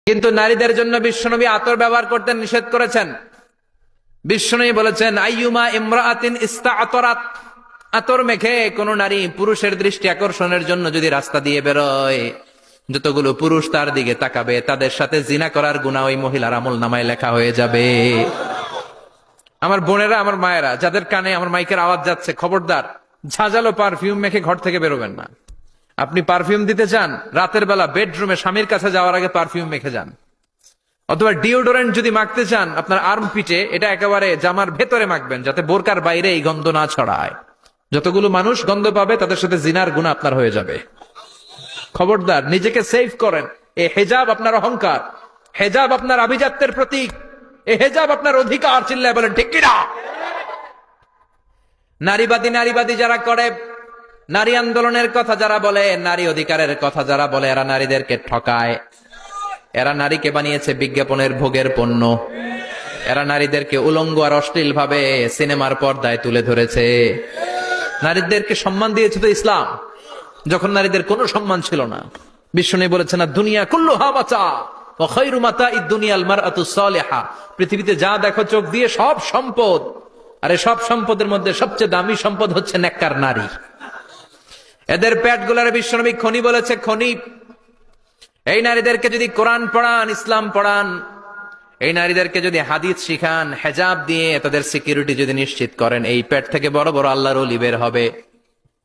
কিন্তু নারীদের জন্য বিশ্বনবী আতর ব্যবহার করতে নিষেধ করেছেন। বিশ্বনবী বলেছেন, আইয়ুমা ইমরাআতিন ইস্তাআতারাত, আতর মেখে কোন নারী পুরুষের দৃষ্টি আকর্ষণের জন্য যদি রাস্তা দিয়ে বেরোয়, যতগুলো পুরুষ তার দিকে তাকাবে তাদের সাথে জিনা করার গুনাহ ওই মহিলার আমলনামায় লেখা হয়ে যাবে। আমার বোনেরা, আমার মায়েরা, যাদের কানে আমার মাইকের আওয়াজ যাচ্ছে, খবরদার ঝাঁঝালো পারফিউম মেখে ঘর থেকে বেরোবেন না। আপনি পারফিউম দিতে চান, রাতের বেলা বেডরুমে স্বামীর কাছে যাওয়ার আগে পারফিউম মেখে যান। অথবা ডিওডোরেন্ট যদি মাখতে চান, আপনার আর্ম পিটে এটা একেবারে জামার ভেতরে মাখবেন, যাতে বোরকার বাইরে এই গন্ধ না ছড়ায়। যতগুলো মানুষ গন্ধ পাবে তাদের সাথে জিনার গুনাহ আপনার হয়ে যাবে। খবরদার, নিজেকে সেভ করেন। এই হেজাব আপনার অহংকার, হেজাব আপনার আভিজাত্যের প্রতীক, এই হেজাব আপনার অধিকার। চিল্লায় বলেন ঠিক কিনা? নারীবাদী যারা করে, নারী আন্দোলনের কথা যারা বলে, নারী অধিকারের কথা যারা বলে, এরা নারীদেরকে ঠকায়। এরা নারীকে বানিয়েছে বিজ্ঞাপনের ভোগের পণ্য। এরা নারীদেরকে উলঙ্গ আর অশ্লীল ভাবে সিনেমার পর্দায় তুলে ধরেছে। নারীদেরকে সম্মান দিয়েছে তো ইসলাম, যখন নারীদের কোনো সম্মান ছিল না। বিশ্বনবী বলেছেন, দুনিয়া কুল্লুহা মাতা ওয়া খায়রু মাতা'id দুনিয়াল মারআতুস সালিহা। পৃথিবীতে যা দেখো চোখ দিয়ে সব সম্পদ, আর এই সব সম্পদের মধ্যে সবচেয়ে দামি সম্পদ হচ্ছে নেককার নারী। এদের পেটগুলার বিশ্বনবী খনি বলেছে, খনি। এই নারীদেরকে যদি কোরআন পড়ান, ইসলাম পড়ান, এই নারীদেরকে যদি হাদিস শিখান, হেজাব দিয়ে তাদের সিকিউরিটি যদি নিশ্চিত করেন, এই পেট থেকে বড় বড় আল্লাহর ওলি বের হবে,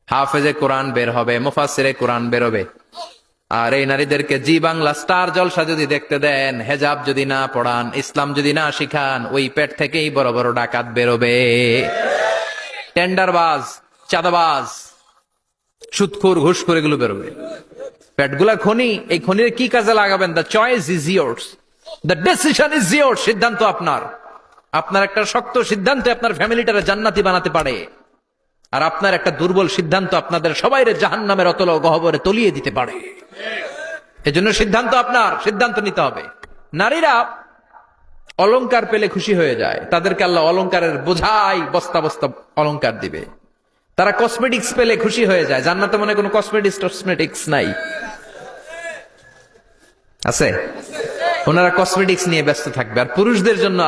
হাফেজে কোরআন বের হবে, মুফাসসিরে কোরআন বের হবে। আর এই নারীদেরকে জি বাংলা স্টার জলসা যদি দেখতে দেন, হেজাব যদি না পড়ান, ইসলাম যদি না শিখান, ওই পেট থেকেই বড় বড় ডাকাত বেরোবে, টেন্ডারবাজ, চাঁদাবাজ, সুদখোর, ঘুষখোর, এগুলো বেরোবে। পেটগুলা খনি, এই খনির কি কাজে লাগাবেন? The choice is years, the decision is years. সিদ্ধান্ত আপনার। আপনার একটা শক্ত সিদ্ধান্ত আপনার ফ্যামিলিটারে জান্নাতি বানাতে পারে, আর আপনার একটা দুর্বল সিদ্ধান্ত আপনাদের সবাইরে জাহান্নামের অতল গহ্বরে তলিয়ে দিতে পারে। এজন্য সিদ্ধান্ত আপনার, সিদ্ধান্ত নিতে হবে। নারীরা অলংকার পেলে খুশি হয়ে যায়, তাদেরকে আল্লাহ অলংকারের বোঝাই বস্তা বস্তা অলংকার দিবে। তারা কসমেটিক্স পেলে খুশি হয়ে যায়। জান্নাতে মনে কোনো কসমেটিক্স নাই আছে? ওনারা কসমেটিক্স নিয়ে ব্যস্ত থাকবে। আর পুরুষদের জন্য